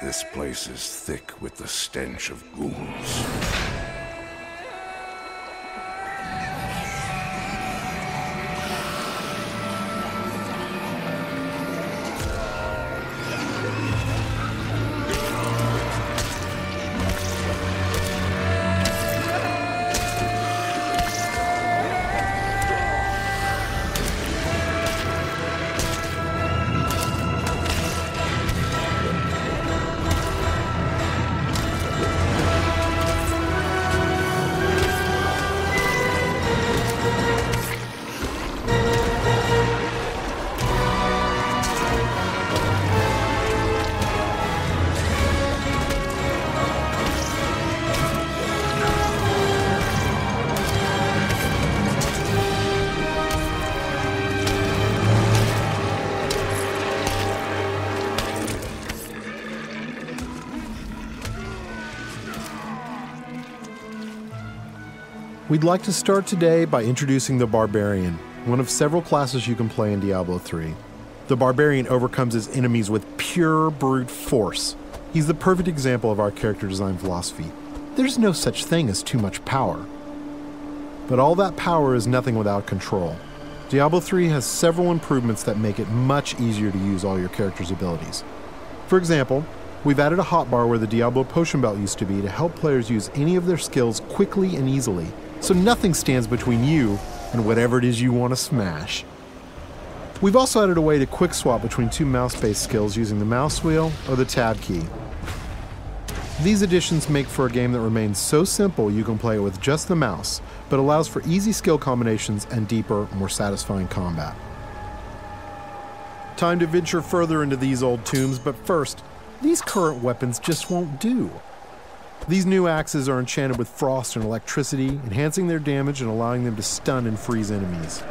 This place is thick with the stench of ghouls. We'd like to start today by introducing the Barbarian, one of several classes you can play in Diablo III. The Barbarian overcomes his enemies with pure brute force. He's the perfect example of our character design philosophy. There's no such thing as too much power. But all that power is nothing without control. Diablo III has several improvements that make it much easier to use all your character's abilities. For example, we've added a hotbar where the Diablo potion belt used to be to help players use any of their skills quickly and easily, so nothing stands between you and whatever it is you want to smash. We've also added a way to quick swap between two mouse-based skills using the mouse wheel or the tab key. These additions make for a game that remains so simple you can play it with just the mouse, but allows for easy skill combinations and deeper, more satisfying combat. Time to venture further into these old tombs, but first, these current weapons just won't do. These new axes are enchanted with frost and electricity, enhancing their damage and allowing them to stun and freeze enemies.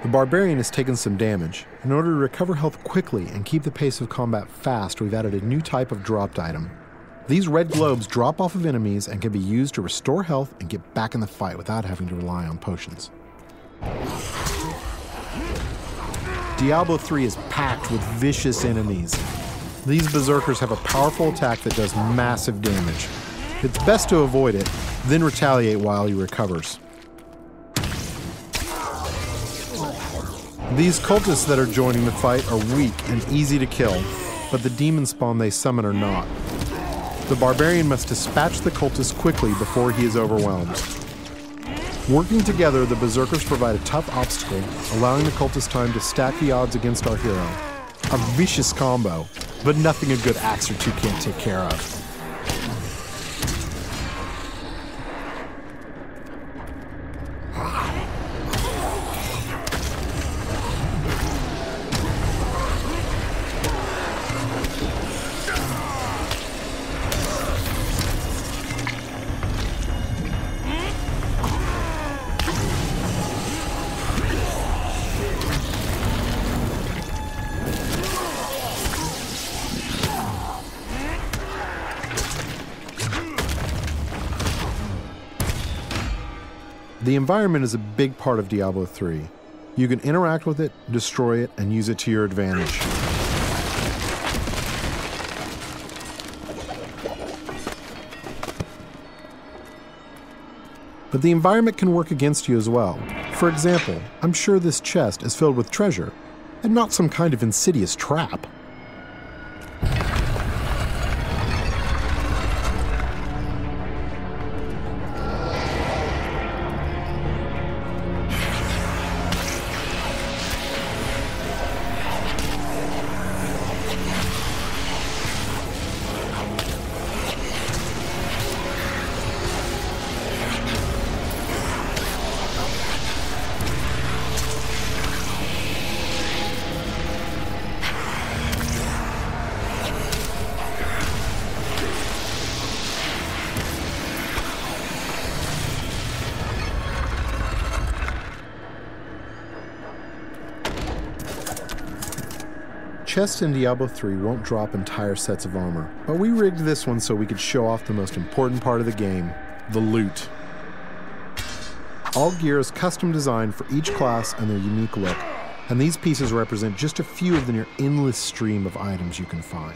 The Barbarian has taken some damage. In order to recover health quickly and keep the pace of combat fast, we've added a new type of dropped item. These red globes drop off of enemies and can be used to restore health and get back in the fight without having to rely on potions. Diablo III is packed with vicious enemies. These berserkers have a powerful attack that does massive damage. It's best to avoid it, then retaliate while he recovers. These cultists that are joining the fight are weak and easy to kill, but the demon spawn they summon are not. The Barbarian must dispatch the cultists quickly before he is overwhelmed. Working together, the berserkers provide a tough obstacle, allowing the cultists time to stack the odds against our hero. A vicious combo, but nothing a good axe or two can't take care of. The environment is a big part of Diablo III. You can interact with it, destroy it, and use it to your advantage. But the environment can work against you as well. For example, I'm sure this chest is filled with treasure, and not some kind of insidious trap. chests in Diablo III won't drop entire sets of armor, but we rigged this one so we could show off the most important part of the game, the loot. All gear is custom designed for each class and their unique look, and these pieces represent just a few of the near endless stream of items you can find.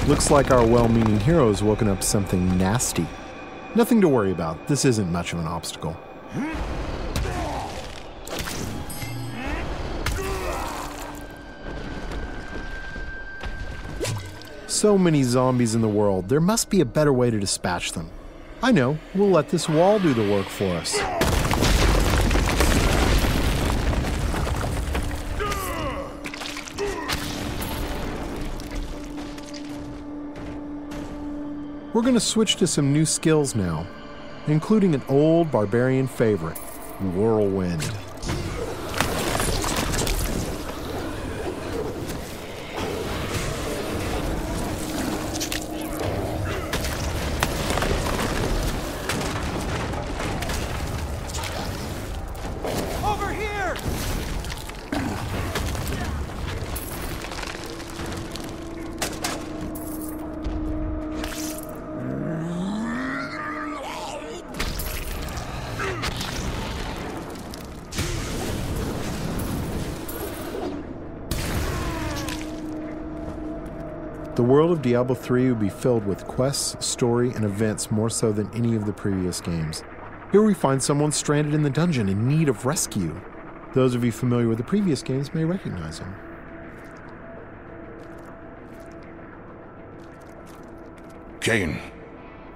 Looks like our well-meaning hero has woken up something nasty. Nothing to worry about. This isn't much of an obstacle. So many zombies in the world, there must be a better way to dispatch them. I know, we'll let this wall do the work for us. We're going to switch to some new skills now, including an old barbarian favorite, Whirlwind. Over here! The world of Diablo III would be filled with quests, story, and events more so than any of the previous games. Here we find someone stranded in the dungeon in need of rescue. Those of you familiar with the previous games may recognize him. Cain,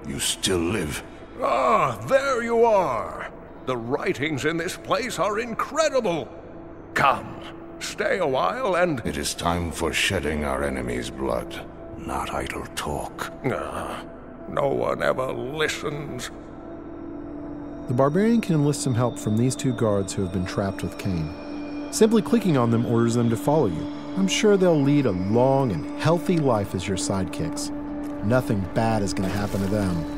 you still live. Ah, there you are. The writings in this place are incredible. Come, stay a while and... It is time for shedding our enemy's blood, not idle talk. No one ever listens. The barbarian can enlist some help from these two guards who have been trapped with Cain. Simply clicking on them orders them to follow you. I'm sure they'll lead a long and healthy life as your sidekicks. Nothing bad is going to happen to them.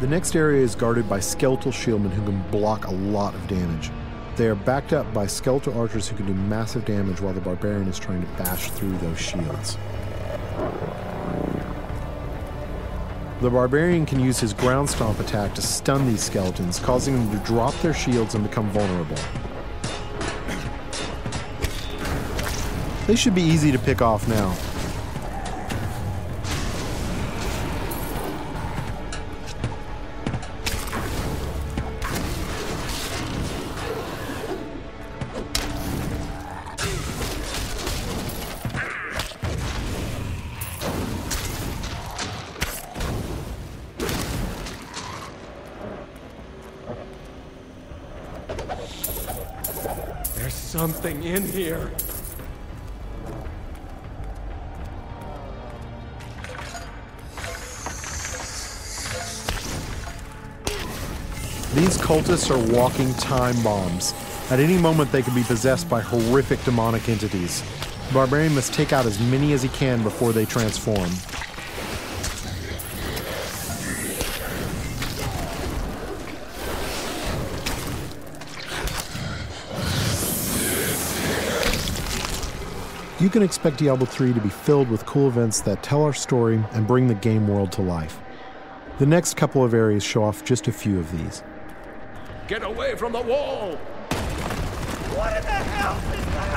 The next area is guarded by skeletal shieldmen who can block a lot of damage. They are backed up by skeletal archers who can do massive damage while the barbarian is trying to bash through those shields. The barbarian can use his ground stomp attack to stun these skeletons, causing them to drop their shields and become vulnerable. They should be easy to pick off now. There's something in here. These cultists are walking time bombs. At any moment they could be possessed by horrific demonic entities. The barbarian must take out as many as he can before they transform. You can expect Diablo III to be filled with cool events that tell our story and bring the game world to life. The next couple of areas show off just a few of these. Get away from the wall! What in the hell is that?